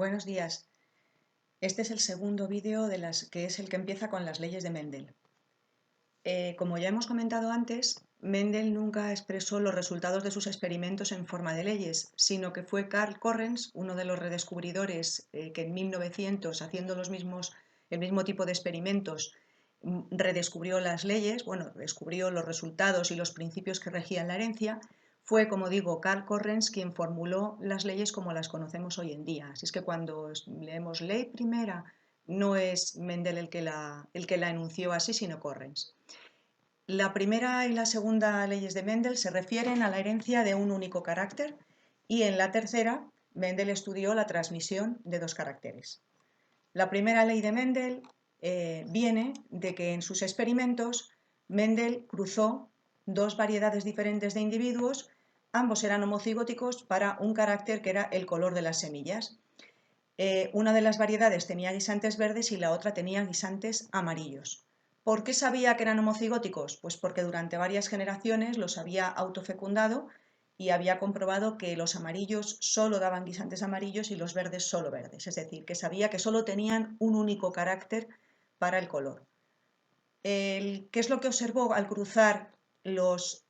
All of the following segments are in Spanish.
Buenos días. Este es el segundo vídeo que es el que empieza con las leyes de Mendel. Como ya hemos comentado antes, Mendel nunca expresó los resultados de sus experimentos en forma de leyes, sino que fue Karl Correns, uno de los redescubridores que en 1900, haciendo el mismo tipo de experimentos, redescubrió las leyes, descubrió los resultados y los principios que regían la herencia. Fue, como digo, Karl Correns quien formuló las leyes como las conocemos hoy en día. Así es que cuando leemos ley primera, no es Mendel el que la enunció así, sino Correns. La primera y la segunda leyes de Mendel se refieren a la herencia de un único carácter y en la tercera, Mendel estudió la transmisión de dos caracteres. La primera ley de Mendel viene de que en sus experimentos Mendel cruzó dos variedades diferentes de individuos, ambos eran homocigóticos para un carácter que era el color de las semillas. Una de las variedades tenía guisantes verdes y la otra tenía guisantes amarillos. ¿Por qué sabía que eran homocigóticos? Pues porque durante varias generaciones los había autofecundado y había comprobado que los amarillos solo daban guisantes amarillos y los verdes solo verdes. Es decir, que sabía que solo tenían un único carácter para el color. ¿Qué es lo que observó al cruzar los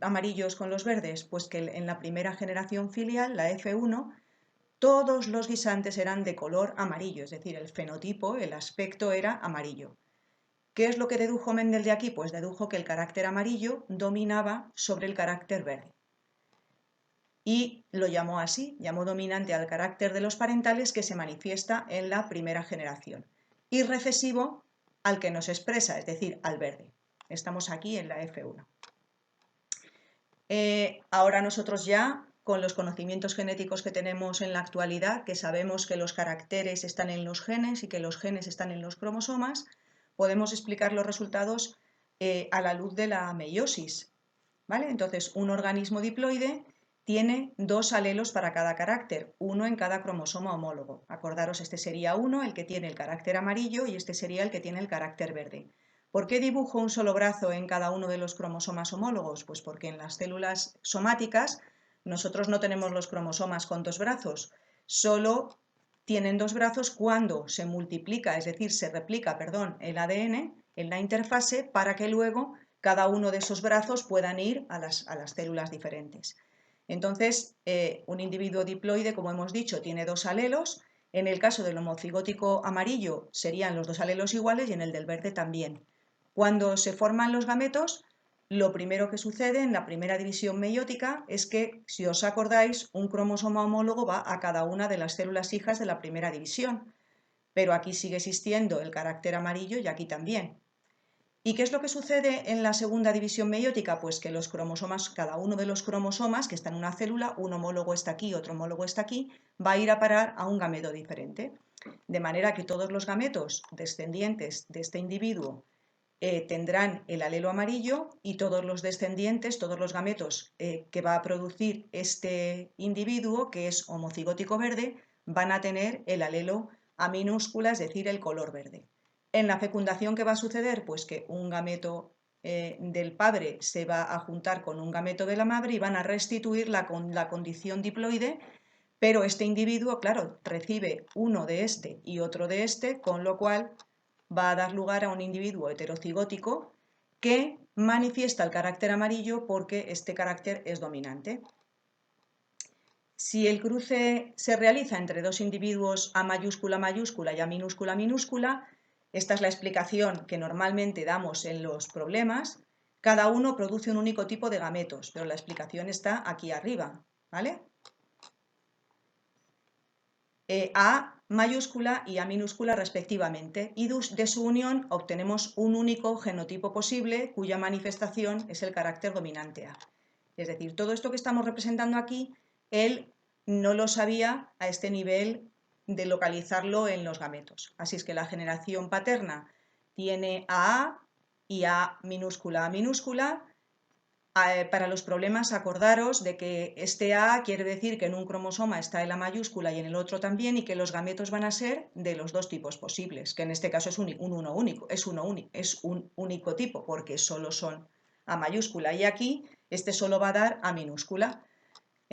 amarillos con los verdes? Pues que en la primera generación filial, la F1, todos los guisantes eran de color amarillo, es decir, el fenotipo, el aspecto era amarillo. ¿Qué es lo que dedujo Mendel de aquí? Pues dedujo que el carácter amarillo dominaba sobre el carácter verde. Y lo llamó así, llamó dominante al carácter de los parentales que se manifiesta en la primera generación. Y recesivo al que nos expresa, es decir, al verde. Estamos aquí en la F1. Ahora nosotros ya, con los conocimientos genéticos que tenemos en la actualidad, que sabemos que los caracteres están en los genes y que los genes están en los cromosomas, podemos explicar los resultados a la luz de la meiosis, ¿vale? Entonces, un organismo diploide tiene dos alelos para cada carácter, uno en cada cromosoma homólogo. Acordaros, este sería uno, el que tiene el carácter amarillo, y este sería el que tiene el carácter verde. ¿Por qué dibujo un solo brazo en cada uno de los cromosomas homólogos? Pues porque en las células somáticas nosotros no tenemos los cromosomas con dos brazos, solo tienen dos brazos cuando se multiplica, es decir, se replica, el ADN en la interfase para que luego cada uno de esos brazos puedan ir a las células diferentes. Entonces, un individuo diploide, como hemos dicho, tiene dos alelos. En el caso del homocigótico amarillo serían los dos alelos iguales y en el del verde también. Cuando se forman los gametos, lo primero que sucede en la primera división meiótica es que, si os acordáis, un cromosoma homólogo va a cada una de las células hijas de la primera división, pero aquí sigue existiendo el carácter amarillo y aquí también. ¿Y qué es lo que sucede en la segunda división meiótica? Pues que los cromosomas, cada uno de los cromosomas que está en una célula, un homólogo está aquí, otro homólogo está aquí, va a ir a parar a un gameto diferente. De manera que todos los gametos descendientes de este individuo tendrán el alelo amarillo y todos los descendientes, todos los gametos que va a producir este individuo, que es homocigótico verde, van a tener el alelo A minúscula, es decir, el color verde. En la fecundación, ¿qué va a suceder? Pues que un gameto del padre se va a juntar con un gameto de la madre y van a restituir la condición diploide, pero este individuo, claro, recibe uno de este y otro de este, con lo cual va a dar lugar a un individuo heterocigótico que manifiesta el carácter amarillo porque este carácter es dominante. Si el cruce se realiza entre dos individuos A mayúscula mayúscula y A minúscula minúscula, esta es la explicación que normalmente damos en los problemas, cada uno produce un único tipo de gametos, pero la explicación está aquí arriba, ¿vale? A mayúscula y A minúscula respectivamente, y de su unión obtenemos un único genotipo posible cuya manifestación es el carácter dominante A. Es decir, todo esto que estamos representando aquí, él no lo sabía a este nivel de localizarlo en los gametos. Así es que la generación paterna tiene A y A minúscula para los problemas, acordaros de que este A quiere decir que en un cromosoma está el A mayúscula y en el otro también, y que los gametos van a ser de los dos tipos posibles, que en este caso es un único tipo, porque solo son A mayúscula, y aquí este solo va a dar A minúscula.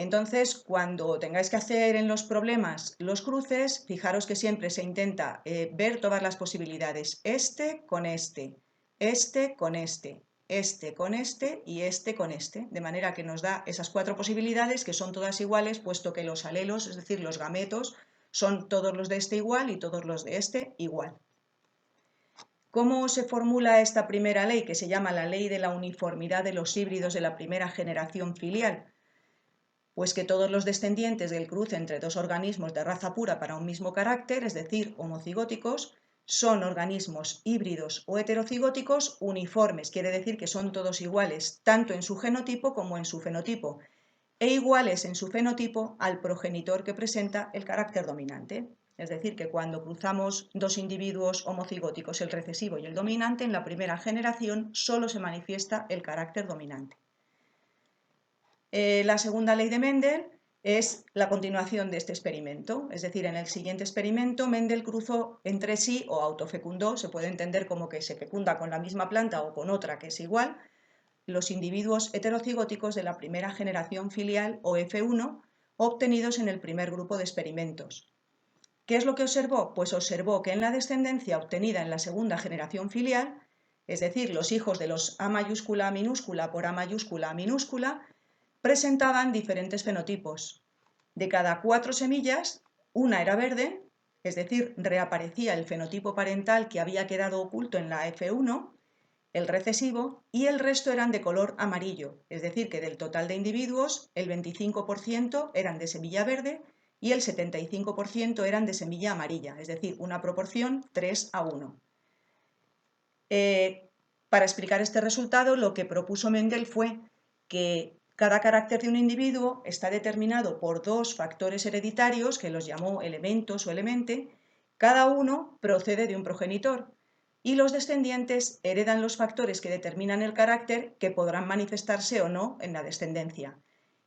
Entonces, cuando tengáis que hacer en los problemas los cruces, fijaros que siempre se intenta ver todas las posibilidades. Este con este, este con este, este con este y este con este. De manera que nos da esas 4 posibilidades que son todas iguales, puesto que los alelos, es decir, los gametos, son todos los de este igual y todos los de este igual. ¿Cómo se formula esta primera ley, que se llama la ley de la uniformidad de los híbridos de la primera generación filial? Pues que todos los descendientes del cruce entre dos organismos de raza pura para un mismo carácter, es decir, homocigóticos, son organismos híbridos o heterocigóticos uniformes, quiere decir que son todos iguales, tanto en su genotipo como en su fenotipo, e iguales en su fenotipo al progenitor que presenta el carácter dominante. Es decir, que cuando cruzamos dos individuos homocigóticos, el recesivo y el dominante, en la primera generación solo se manifiesta el carácter dominante. La segunda ley de Mendel es la continuación de este experimento, es decir, en el siguiente experimento Mendel cruzó entre sí o autofecundó, se puede entender como que se fecunda con la misma planta o con otra que es igual, los individuos heterocigóticos de la primera generación filial o F1 obtenidos en el primer grupo de experimentos. ¿Qué es lo que observó? Pues observó que en la descendencia obtenida en la segunda generación filial, es decir, los hijos de los A mayúscula A minúscula por A mayúscula A minúscula, presentaban diferentes fenotipos. De cada 4 semillas, una era verde, es decir, reaparecía el fenotipo parental que había quedado oculto en la F1, el recesivo, y el resto eran de color amarillo, es decir, que del total de individuos, el 25% eran de semilla verde y el 75% eran de semilla amarilla, es decir, una proporción 3:1. Para explicar este resultado, lo que propuso Mendel fue que cada carácter de un individuo está determinado por 2 factores hereditarios, que los llamó elementos o elemente, cada uno procede de un progenitor, y los descendientes heredan los factores que determinan el carácter que podrán manifestarse o no en la descendencia.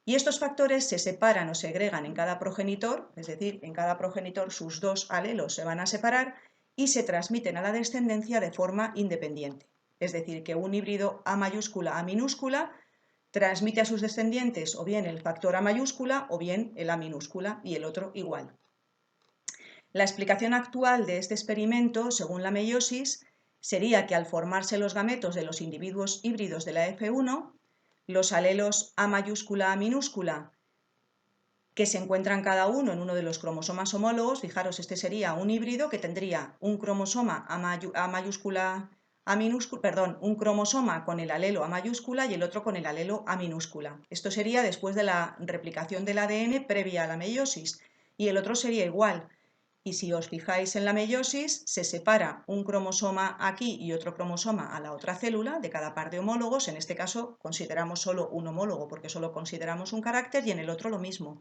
Y estos factores se separan o segregan en cada progenitor, es decir, en cada progenitor sus 2 alelos se van a separar y se transmiten a la descendencia de forma independiente. Es decir, que un híbrido A mayúscula A minúscula transmite a sus descendientes o bien el factor A mayúscula o bien el A minúscula y el otro igual. La explicación actual de este experimento, según la meiosis, sería que al formarse los gametos de los individuos híbridos de la F1, los alelos A mayúscula A minúscula, que se encuentran cada uno en uno de los cromosomas homólogos, fijaros, este sería un híbrido que tendría un cromosoma un cromosoma con el alelo A mayúscula y el otro con el alelo A minúscula. Esto sería después de la replicación del ADN previa a la meiosis, y el otro sería igual. Y si os fijáis en la meiosis, se separa un cromosoma aquí y otro cromosoma a la otra célula de cada par de homólogos. En este caso consideramos solo un homólogo porque solo consideramos un carácter, y en el otro lo mismo.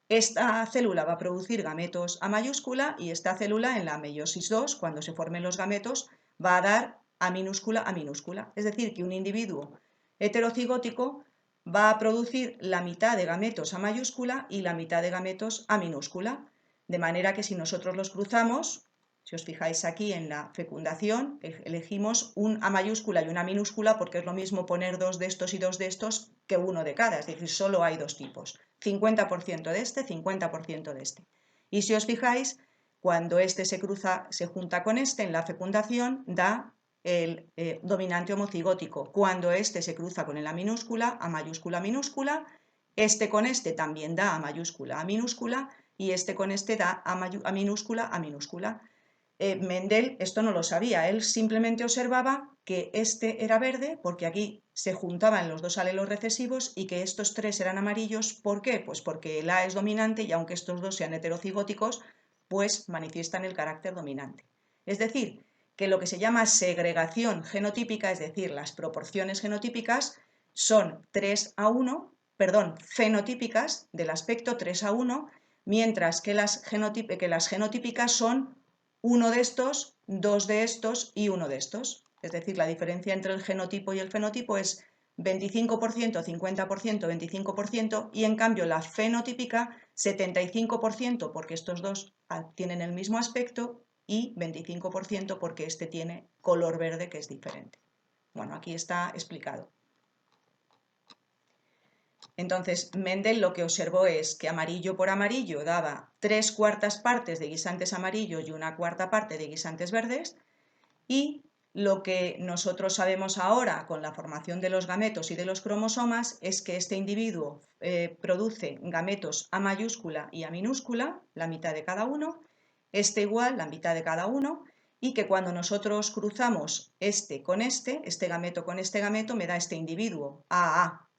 Esta célula va a producir gametos A mayúscula y esta célula en la meiosis 2, cuando se formen los gametos, va a dar A minúscula A minúscula. Es decir, que un individuo heterocigótico va a producir la mitad de gametos A mayúscula y la mitad de gametos A minúscula. De manera que si nosotros los cruzamos, si os fijáis aquí en la fecundación, elegimos un A mayúscula y una minúscula porque es lo mismo poner 2 de estos y 2 de estos que uno de cada, es decir, solo hay 2 tipos. 50% de este, 50% de este. Y si os fijáis, cuando este se cruza, se junta con este en la fecundación, da el dominante homocigótico. Cuando este se cruza con el A minúscula, A mayúscula, minúscula, este con este también da A mayúscula, A minúscula, y este con este da A minúscula, A minúscula. Mendel esto no lo sabía, él simplemente observaba que este era verde porque aquí se juntaban los 2 alelos recesivos y que estos 3 eran amarillos. ¿Por qué? Pues porque el A es dominante y aunque estos 2 sean heterocigóticos, pues manifiestan el carácter dominante. Es decir, que lo que se llama segregación genotípica, es decir, las proporciones genotípicas, son 3:1, fenotípicas del aspecto 3:1, mientras que las genotípicas son uno de estos, 2 de estos y 1 de estos. Es decir, la diferencia entre el genotipo y el fenotipo es 25%, 50%, 25%, y en cambio la fenotípica 75% porque estos dos tienen el mismo aspecto y 25% porque este tiene color verde que es diferente. Bueno, aquí está explicado. Entonces, Mendel lo que observó es que amarillo por amarillo daba 3/4 partes de guisantes amarillos y 1/4 parte de guisantes verdes, y lo que nosotros sabemos ahora con la formación de los gametos y de los cromosomas es que este individuo produce gametos A mayúscula y A minúscula, la mitad de cada uno, este igual, la mitad de cada uno, y que cuando nosotros cruzamos este gameto con este gameto, me da este individuo, AA.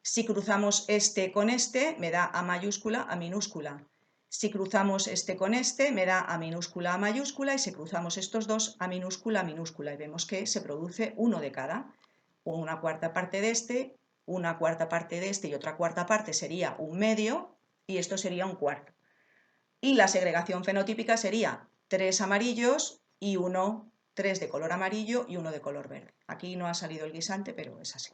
Si cruzamos este con este, me da A mayúscula, A minúscula. Si cruzamos este con este, me da A minúscula, A mayúscula, y si cruzamos estos dos, A minúscula, A minúscula. Y vemos que se produce uno de cada. 1/4 parte de este, 1/4 parte de este y otra cuarta parte sería un medio, y esto sería un cuarto. Y la segregación fenotípica sería 3 amarillos y 3 de color amarillo y 1 de color verde. Aquí no ha salido el guisante, pero es así.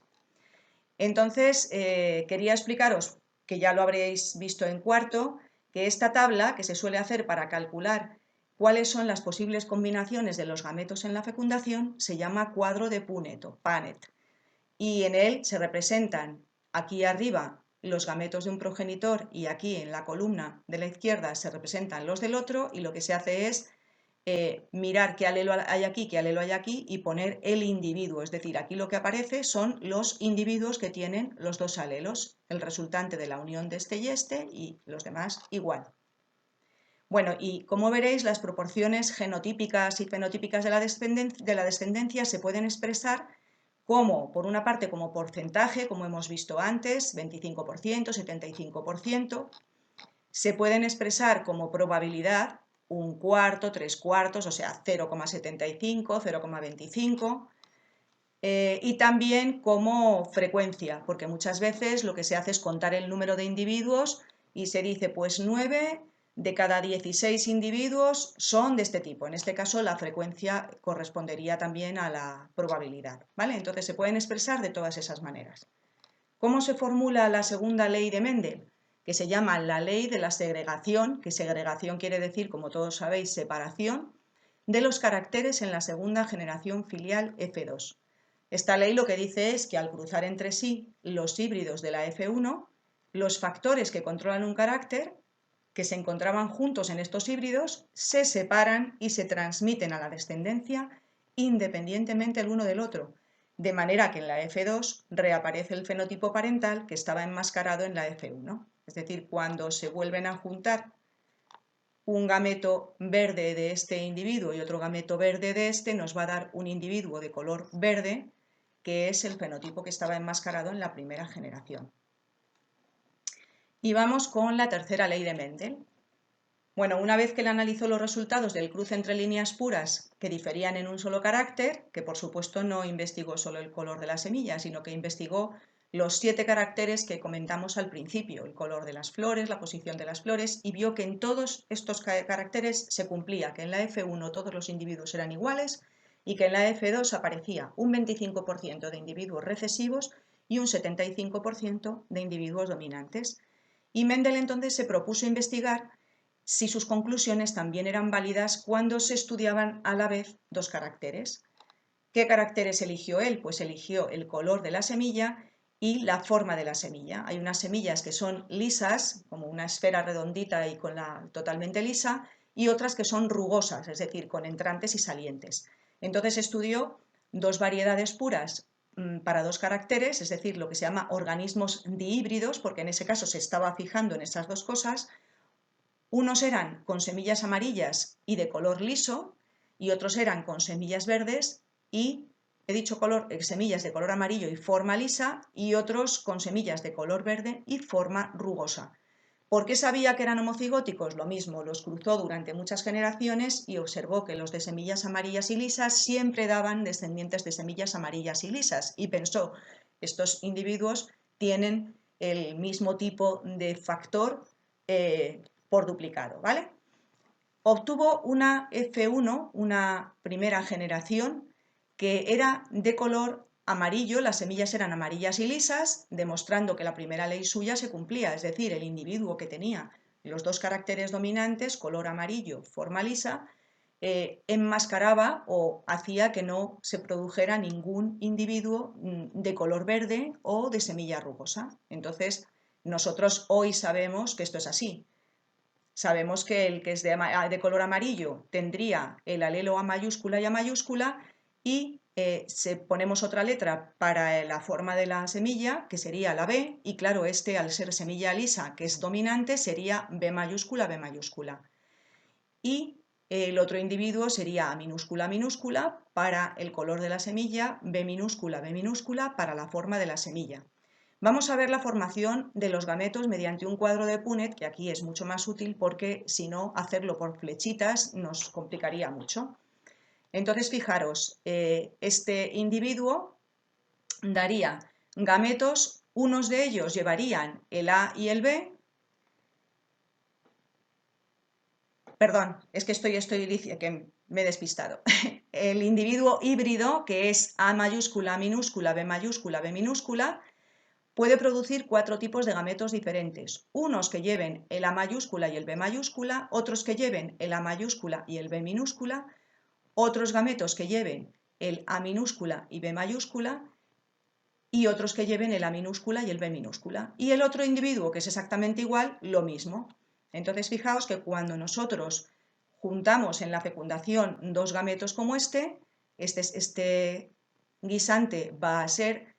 Entonces, quería explicaros, que ya lo habréis visto en cuarto, que esta tabla que se suele hacer para calcular cuáles son las posibles combinaciones de los gametos en la fecundación se llama cuadro de Punnett, y en él se representan aquí arriba los gametos de un progenitor y aquí en la columna de la izquierda se representan los del otro, y lo que se hace es mirar qué alelo hay aquí, qué alelo hay aquí y poner el individuo. Es decir, aquí lo que aparece son los individuos que tienen los dos alelos, el resultante de la unión de este y los demás igual. Bueno, y como veréis, las proporciones genotípicas y fenotípicas de la descendencia se pueden expresar como, por una parte, como porcentaje, como hemos visto antes, 25%, 75%. Se pueden expresar como probabilidad, 1/4, 3/4, o sea, 0,75, 0,25, y también como frecuencia, porque muchas veces lo que se hace es contar el número de individuos y se dice, pues 9 de cada 16 individuos son de este tipo. En este caso, la frecuencia correspondería también a la probabilidad, ¿vale? Entonces se pueden expresar de todas esas maneras. ¿Cómo se formula la segunda ley de Mendel? Que se llama la ley de la segregación, que segregación quiere decir, como todos sabéis, separación de los caracteres en la segunda generación filial F2. Esta ley lo que dice es que al cruzar entre sí los híbridos de la F1, los factores que controlan un carácter, que se encontraban juntos en estos híbridos, se separan y se transmiten a la descendencia independientemente el uno del otro, de manera que en la F2 reaparece el fenotipo parental que estaba enmascarado en la F1. Es decir, cuando se vuelven a juntar un gameto verde de este individuo y otro gameto verde de este, nos va a dar un individuo de color verde, que es el fenotipo que estaba enmascarado en la primera generación. Y vamos con la tercera ley de Mendel. Bueno, una vez que él analizó los resultados del cruce entre líneas puras que diferían en un solo carácter, que por supuesto no investigó solo el color de la semilla, sino que investigó los 7 caracteres que comentamos al principio, el color de las flores, la posición de las flores, y vio que en todos estos caracteres se cumplía, que en la F1 todos los individuos eran iguales y que en la F2 aparecía un 25% de individuos recesivos y un 75% de individuos dominantes. Y Mendel entonces se propuso investigar si sus conclusiones también eran válidas cuando se estudiaban a la vez dos caracteres. ¿Qué caracteres eligió él? Pues eligió el color de la semilla y la forma de la semilla. Hay unas semillas que son lisas, como una esfera redondita y totalmente lisa, y otras que son rugosas, es decir, con entrantes y salientes. Entonces estudió dos variedades puras para dos caracteres, es decir, lo que se llama organismos dihíbridos, porque en ese caso se estaba fijando en esas dos cosas. Unos eran con semillas amarillas y de color liso, y otros eran con semillas verdes y, he dicho semillas de color amarillo y forma lisa, y otros con semillas de color verde y forma rugosa. ¿Por qué sabía que eran homocigóticos? Lo mismo, los cruzó durante muchas generaciones y observó que los de semillas amarillas y lisas siempre daban descendientes de semillas amarillas y lisas, y pensó, estos individuos tienen el mismo tipo de factor por duplicado, ¿vale? Obtuvo una F1, una primera generación, que era de color amarillo, las semillas eran amarillas y lisas, demostrando que la primera ley suya se cumplía, es decir, el individuo que tenía los dos caracteres dominantes, color amarillo, forma lisa, enmascaraba o hacía que no se produjera ningún individuo de color verde o de semilla rugosa. Entonces, nosotros hoy sabemos que esto es así. Sabemos que el que es de color amarillo tendría el alelo A mayúscula y A mayúscula y ponemos otra letra para la forma de la semilla, que sería la B, y claro, este al ser semilla lisa, que es dominante, sería B mayúscula, B mayúscula. Y el otro individuo sería A minúscula, minúscula para el color de la semilla, B minúscula para la forma de la semilla. Vamos a ver la formación de los gametos mediante un cuadro de Punnett, que aquí es mucho más útil porque si no, hacerlo por flechitas nos complicaría mucho. Entonces, fijaros, este individuo daría gametos, unos de ellos llevarían el A y el B. Perdón, es que estoy diciendo que me he despistado. El individuo híbrido, que es A mayúscula, minúscula, B mayúscula, B minúscula, puede producir 4 tipos de gametos diferentes. Unos que lleven el A mayúscula y el B mayúscula, otros que lleven el A mayúscula y el B minúscula, otros gametos que lleven el A minúscula y B mayúscula, y otros que lleven el A minúscula y el B minúscula. Y el otro individuo, que es exactamente igual, lo mismo. Entonces, fijaos que cuando nosotros juntamos en la fecundación dos gametos como este guisante va a ser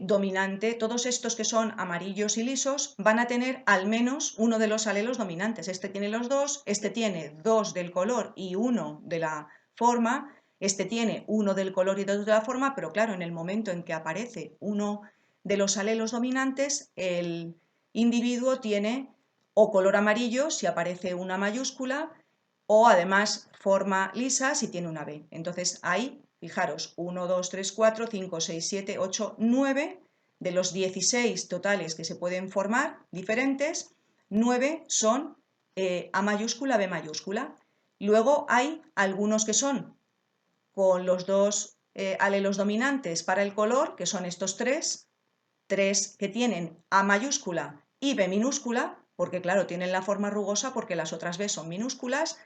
dominante. Todos estos que son amarillos y lisos van a tener al menos uno de los alelos dominantes. Este tiene los dos, este tiene dos del color y uno de la forma, este tiene uno del color y dos de la forma, pero claro, en el momento en que aparece uno de los alelos dominantes, el individuo tiene o color amarillo si aparece una mayúscula, o además forma lisa si tiene una B. Entonces ahí, fijaros, 1, 2, 3, 4, 5, 6, 7, 8, 9 de los 16 totales que se pueden formar diferentes, 9 son A mayúscula, B mayúscula. Luego hay algunos que son con los dos alelos dominantes para el color, que son estos tres que tienen A mayúscula y B minúscula, porque claro, tienen la forma rugosa porque las otras B son minúsculas.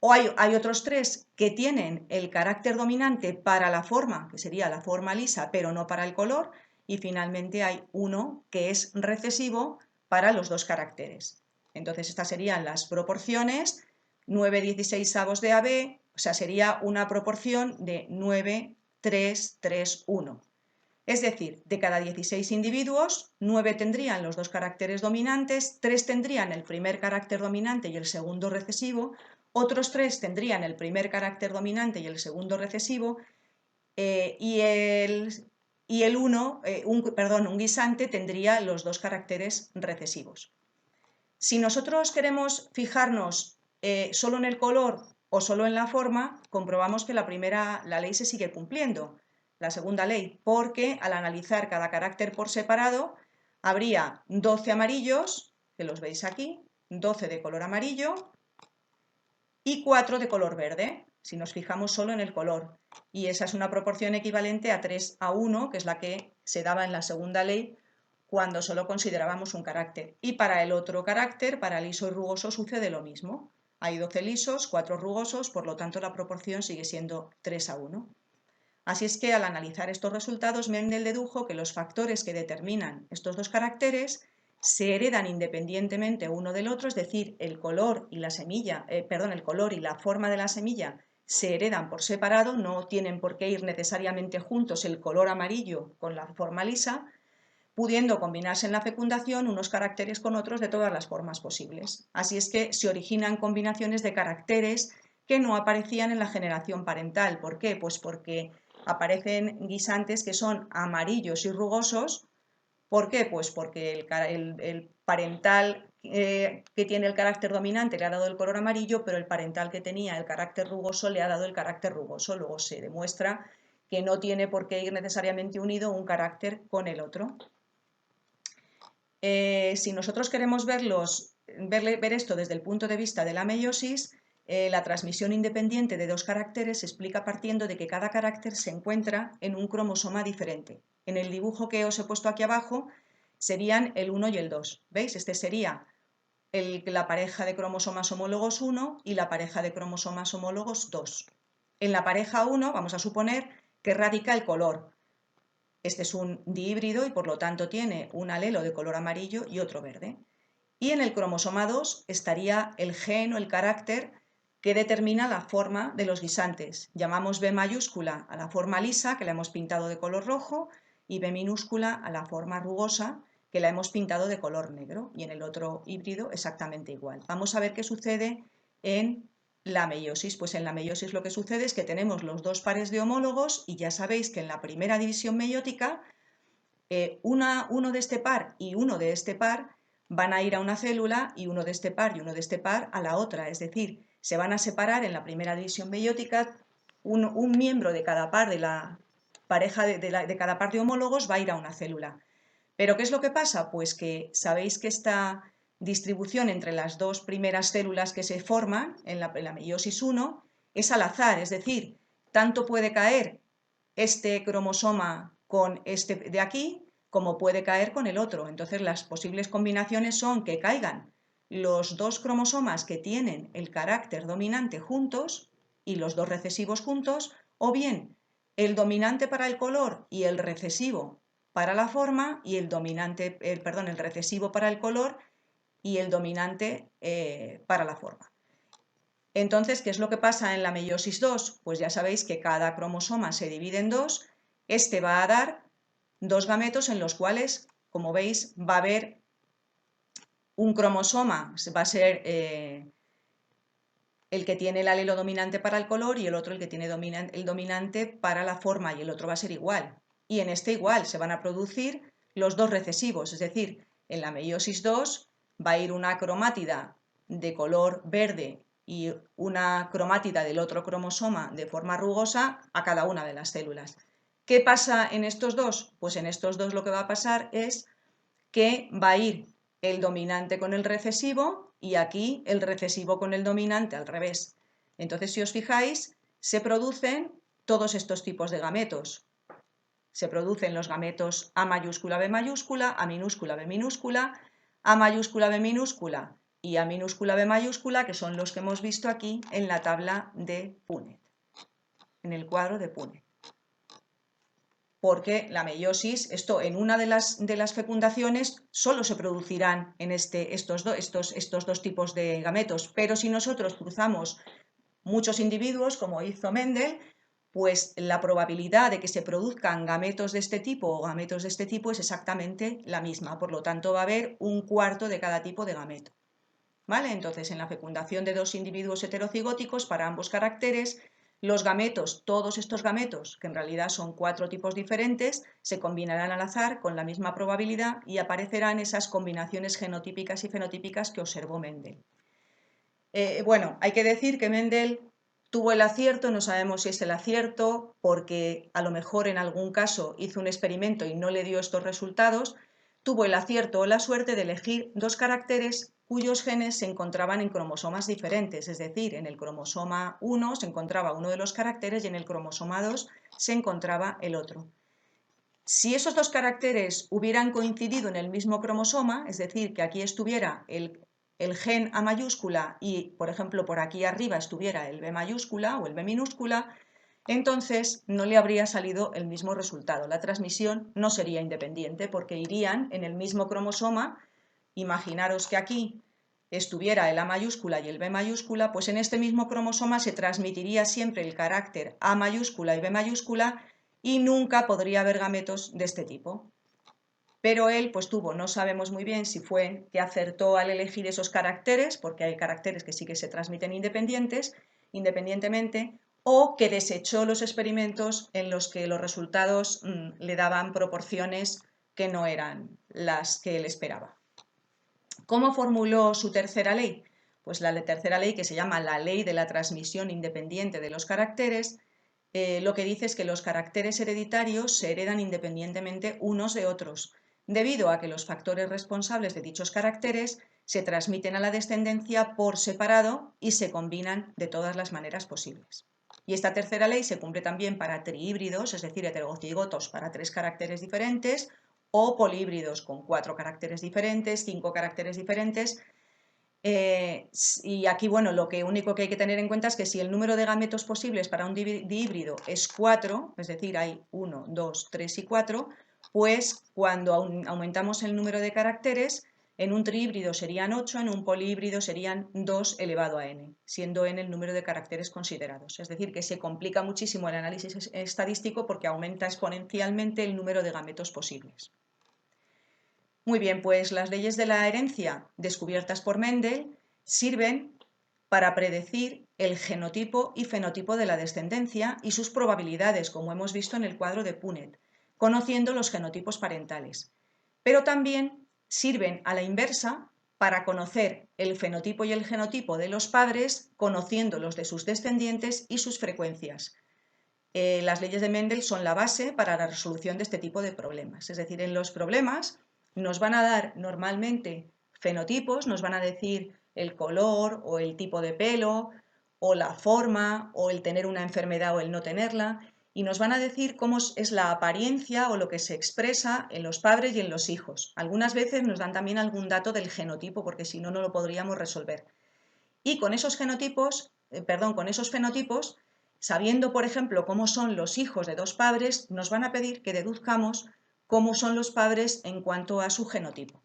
O hay otros tres que tienen el carácter dominante para la forma, que sería la forma lisa, pero no para el color. Y finalmente hay uno que es recesivo para los dos caracteres. Entonces estas serían las proporciones: 9/16 de AB, o sea, sería una proporción de 9, 3, 3, 1. Es decir, de cada 16 individuos, 9 tendrían los dos caracteres dominantes, 3 tendrían el primer carácter dominante y el segundo recesivo, otros 3 tendrían el primer carácter dominante y el segundo recesivo, y el un guisante tendría los dos caracteres recesivos. Si nosotros queremos fijarnos solo en el color o solo en la forma, comprobamos que la ley se sigue cumpliendo, la segunda ley, porque al analizar cada carácter por separado, habría 12 amarillos, que los veis aquí, 12 de color amarillo y 4 de color verde, si nos fijamos solo en el color. Y esa es una proporción equivalente a 3:1, que es la que se daba en la segunda ley cuando solo considerábamos un carácter. Y para el otro carácter, para liso y rugoso, sucede lo mismo. Hay 12 lisos, 4 rugosos, por lo tanto la proporción sigue siendo 3:1. Así es que al analizar estos resultados, Mendel dedujo que los factores que determinan estos dos caracteres se heredan independientemente uno del otro, es decir, el color y la semilla, el color y la forma de la semilla se heredan por separado, no tienen por qué ir necesariamente juntos el color amarillo con la forma lisa, pudiendo combinarse en la fecundación unos caracteres con otros de todas las formas posibles. Así es que se originan combinaciones de caracteres que no aparecían en la generación parental. ¿Por qué? Pues porque aparecen guisantes que son amarillos y rugosos. ¿Por qué? Pues porque el parental que tiene el carácter dominante le ha dado el color amarillo, pero el parental que tenía el carácter rugoso le ha dado el carácter rugoso. Luego se demuestra que no tiene por qué ir necesariamente unido un carácter con el otro. Si nosotros queremos ver esto desde el punto de vista de la meiosis, la transmisión independiente de dos caracteres se explica partiendo de que cada carácter se encuentra en un cromosoma diferente. En el dibujo que os he puesto aquí abajo serían el 1 y el 2. ¿Veis? Este sería la pareja de cromosomas homólogos 1 y la pareja de cromosomas homólogos 2. En la pareja 1 vamos a suponer que radica el color. Este es un dihíbrido y por lo tanto tiene un alelo de color amarillo y otro verde. Y en el cromosoma 2 estaría el gen o el carácter que determina la forma de los guisantes. Llamamos B mayúscula a la forma lisa, que la hemos pintado de color rojo, y B minúscula a la forma rugosa, que la hemos pintado de color negro, y en el otro híbrido exactamente igual. Vamos a ver qué sucede en la meiosis. Pues en la meiosis lo que sucede es que tenemos los dos pares de homólogos y ya sabéis que en la primera división meiótica uno de este par y uno de este par van a ir a una célula y uno de este par y uno de este par a la otra, es decir, se van a separar en la primera división meiótica, un miembro de cada par de la pareja de cada par de homólogos va a ir a una célula. ¿Pero qué es lo que pasa? Pues que sabéis que esta distribución entre las dos primeras células que se forman en la meiosis 1 es al azar, es decir, tanto puede caer este cromosoma con este de aquí como puede caer con el otro. Entonces las posibles combinaciones son que caigan los dos cromosomas que tienen el carácter dominante juntos y los dos recesivos juntos, o bien el dominante para el color y el recesivo para la forma y el recesivo para el color y el dominante para la forma. Entonces, ¿qué es lo que pasa en la meiosis 2? Pues ya sabéis que cada cromosoma se divide en dos. Este va a dar dos gametos en los cuales, como veis, va a haber un cromosoma, va a ser el que tiene el alelo dominante para el color y el otro el que tiene el dominante para la forma, y el otro va a ser igual. Y en este igual se van a producir los dos recesivos, es decir, en la meiosis 2 va a ir una cromátida de color verde y una cromátida del otro cromosoma de forma rugosa a cada una de las células. ¿Qué pasa en estos dos? Pues en estos dos lo que va a pasar es que va a ir el dominante con el recesivo y aquí el recesivo con el dominante al revés. Entonces, si os fijáis, se producen todos estos tipos de gametos. Se producen los gametos A mayúscula, B mayúscula, A minúscula, B minúscula, A mayúscula, B minúscula y A minúscula, B mayúscula, que son los que hemos visto aquí en la tabla de Punnett, en el cuadro de Punnett. Porque la meiosis, esto en una de las fecundaciones solo se producirán en estos dos tipos de gametos, pero si nosotros cruzamos muchos individuos, como hizo Mendel, pues la probabilidad de que se produzcan gametos de este tipo o gametos de este tipo es exactamente la misma, por lo tanto va a haber un cuarto de cada tipo de gameto. ¿Vale? Entonces, en la fecundación de dos individuos heterocigóticos para ambos caracteres, los gametos, todos estos gametos, que en realidad son 4 tipos diferentes, se combinarán al azar con la misma probabilidad y aparecerán esas combinaciones genotípicas y fenotípicas que observó Mendel. Bueno, hay que decir que Mendel tuvo el acierto, no sabemos si es el acierto, porque a lo mejor en algún caso hizo un experimento y no le dio estos resultados, tuvo el acierto o la suerte de elegir dos caracteres cuyos genes se encontraban en cromosomas diferentes, es decir, en el cromosoma 1 se encontraba uno de los caracteres y en el cromosoma 2 se encontraba el otro. Si esos dos caracteres hubieran coincidido en el mismo cromosoma, es decir, que aquí estuviera el gen A mayúscula y, por ejemplo, por aquí arriba estuviera el B mayúscula o el B minúscula, entonces no le habría salido el mismo resultado. La transmisión no sería independiente porque irían en el mismo cromosoma. Imaginaros que aquí estuviera el A mayúscula y el B mayúscula, pues en este mismo cromosoma se transmitiría siempre el carácter A mayúscula y B mayúscula y nunca podría haber gametos de este tipo. Pero él pues no sabemos muy bien si fue que acertó al elegir esos caracteres, porque hay caracteres que sí que se transmiten independientemente, o que desechó los experimentos en los que los resultados le daban proporciones que no eran las que él esperaba. ¿Cómo formuló su tercera ley? Pues la tercera ley, que se llama la ley de la transmisión independiente de los caracteres, lo que dice es que los caracteres hereditarios se heredan independientemente unos de otros, debido a que los factores responsables de dichos caracteres se transmiten a la descendencia por separado y se combinan de todas las maneras posibles. Y esta tercera ley se cumple también para trihíbridos, es decir, heterocigotos para 3 caracteres diferentes, o políbridos con 4 caracteres diferentes, 5 caracteres diferentes. Y aquí, bueno, lo único que hay que tener en cuenta es que si el número de gametos posibles para un dihíbrido es 4, es decir, hay 1, 2, 3 y 4, pues cuando aumentamos el número de caracteres, en un trihíbrido serían 8, en un polihíbrido serían 2 elevado a n, siendo n el número de caracteres considerados. Es decir, que se complica muchísimo el análisis estadístico porque aumenta exponencialmente el número de gametos posibles. Muy bien, pues las leyes de la herencia descubiertas por Mendel sirven para predecir el genotipo y fenotipo de la descendencia y sus probabilidades, como hemos visto en el cuadro de Punnett, conociendo los genotipos parentales. Pero también sirven a la inversa para conocer el fenotipo y el genotipo de los padres, conociendo los de sus descendientes y sus frecuencias. Las leyes de Mendel son la base para la resolución de este tipo de problemas. Es decir, en los problemas nos van a dar normalmente fenotipos, nos van a decir el color o el tipo de pelo o la forma o el tener una enfermedad o el no tenerla, y nos van a decir cómo es la apariencia o lo que se expresa en los padres y en los hijos. Algunas veces nos dan también algún dato del genotipo, porque si no, no lo podríamos resolver. Y con esos con esos fenotipos, sabiendo, por ejemplo, cómo son los hijos de dos padres, nos van a pedir que deduzcamos cómo son los padres en cuanto a su genotipo.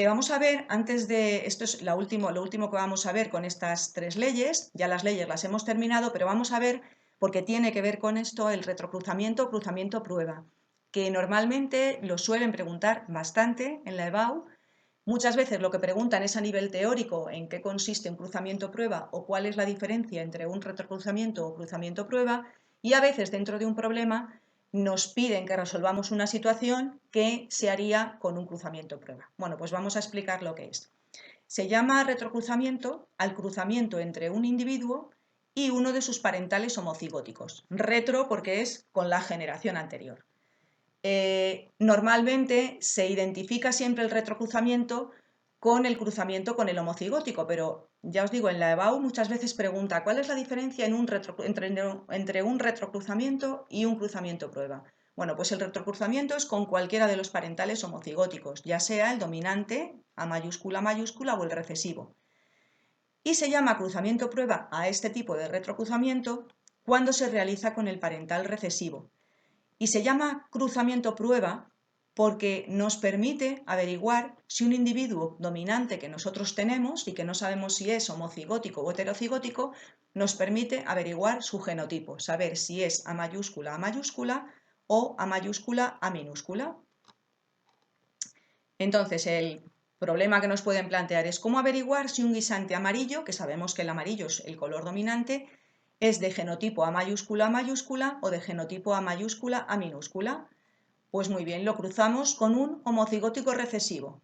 Vamos a ver, esto es lo último que vamos a ver con estas tres leyes, ya las leyes las hemos terminado, pero vamos a ver, porque tiene que ver con esto, el retrocruzamiento o cruzamiento prueba, que normalmente lo suelen preguntar bastante en la EBAU. Muchas veces lo que preguntan es a nivel teórico en qué consiste un cruzamiento prueba o cuál es la diferencia entre un retrocruzamiento o cruzamiento prueba, y a veces dentro de un problema nos piden que resolvamos una situación que se haría con un cruzamiento prueba. Bueno, pues vamos a explicar lo que es. Se llama retrocruzamiento al cruzamiento entre un individuo y uno de sus parentales homocigóticos. Retro porque es con la generación anterior. Normalmente se identifica siempre el retrocruzamiento con el cruzamiento con el homocigótico, pero ya os digo, en la EBAU muchas veces pregunta ¿cuál es la diferencia entre un retrocruzamiento y un cruzamiento prueba? Bueno, pues el retrocruzamiento es con cualquiera de los parentales homocigóticos, ya sea el dominante, A mayúscula o el recesivo. Y se llama cruzamiento prueba a este tipo de retrocruzamiento cuando se realiza con el parental recesivo. Y se llama cruzamiento prueba porque nos permite averiguar si un individuo dominante que nosotros tenemos y que no sabemos si es homocigótico o heterocigótico, nos permite averiguar su genotipo, saber si es A mayúscula o A mayúscula A minúscula. Entonces, el problema que nos pueden plantear es cómo averiguar si un guisante amarillo, que sabemos que el amarillo es el color dominante, es de genotipo A mayúscula o de genotipo A mayúscula A minúscula. Pues muy bien, lo cruzamos con un homocigótico recesivo,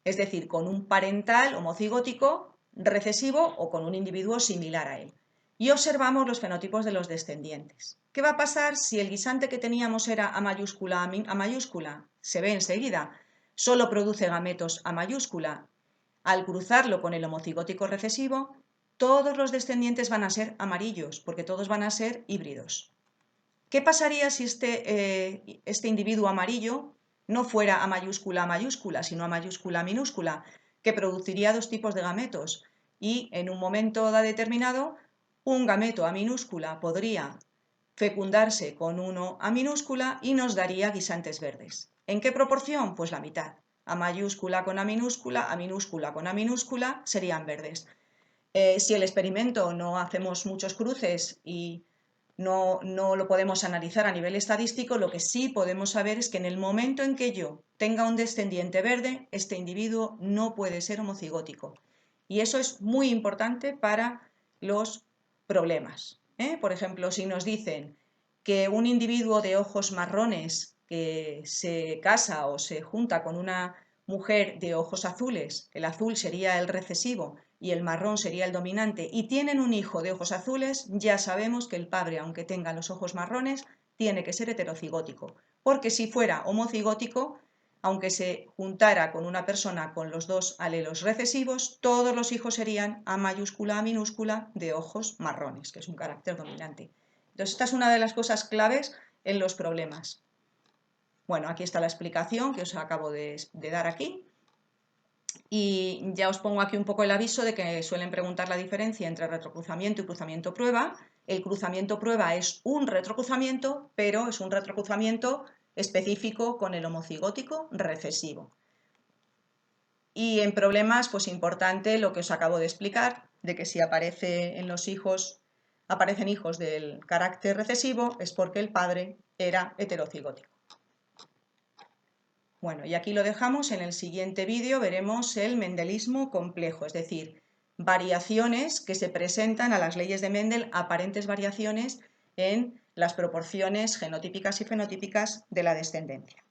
es decir, con un parental homocigótico recesivo o con un individuo similar a él. Y observamos los fenotipos de los descendientes. ¿Qué va a pasar si el guisante que teníamos era A mayúscula? Se ve enseguida, solo produce gametos A mayúscula. Al cruzarlo con el homocigótico recesivo, todos los descendientes van a ser amarillos, porque todos van a ser híbridos. ¿Qué pasaría si este individuo amarillo no fuera A mayúscula, sino A mayúscula minúscula, que produciría dos tipos de gametos? Y en un momento determinado, un gameto A minúscula podría fecundarse con uno A minúscula y nos daría guisantes verdes. ¿En qué proporción? Pues la mitad. A mayúscula con A minúscula con A minúscula serían verdes. Si el experimento no hacemos muchos cruces y no lo podemos analizar a nivel estadístico, lo que sí podemos saber es que en el momento en que yo tenga un descendiente verde, este individuo no puede ser homocigótico. Y eso es muy importante para los problemas. Por ejemplo, si nos dicen que un individuo de ojos marrones que se casa o se junta con una mujer de ojos azules, el azul sería el recesivo y el marrón sería el dominante, y tienen un hijo de ojos azules, ya sabemos que el padre, aunque tenga los ojos marrones, tiene que ser heterocigótico, porque si fuera homocigótico, aunque se juntara con una persona con los dos alelos recesivos, todos los hijos serían A mayúscula, A minúscula de ojos marrones, que es un carácter dominante. Entonces, esta es una de las cosas claves en los problemas. Bueno, aquí está la explicación que os acabo de dar aquí. Y ya os pongo aquí un poco el aviso de que suelen preguntar la diferencia entre retrocruzamiento y cruzamiento prueba. El cruzamiento prueba es un retrocruzamiento, pero es un retrocruzamiento específico con el homocigótico recesivo. Y en problemas, pues importante lo que os acabo de explicar, de que si aparecen hijos del carácter recesivo, es porque el padre era heterocigótico. Bueno, y aquí lo dejamos. En el siguiente vídeo veremos el mendelismo complejo, es decir, variaciones que se presentan a las leyes de Mendel, aparentes variaciones en las proporciones genotípicas y fenotípicas de la descendencia.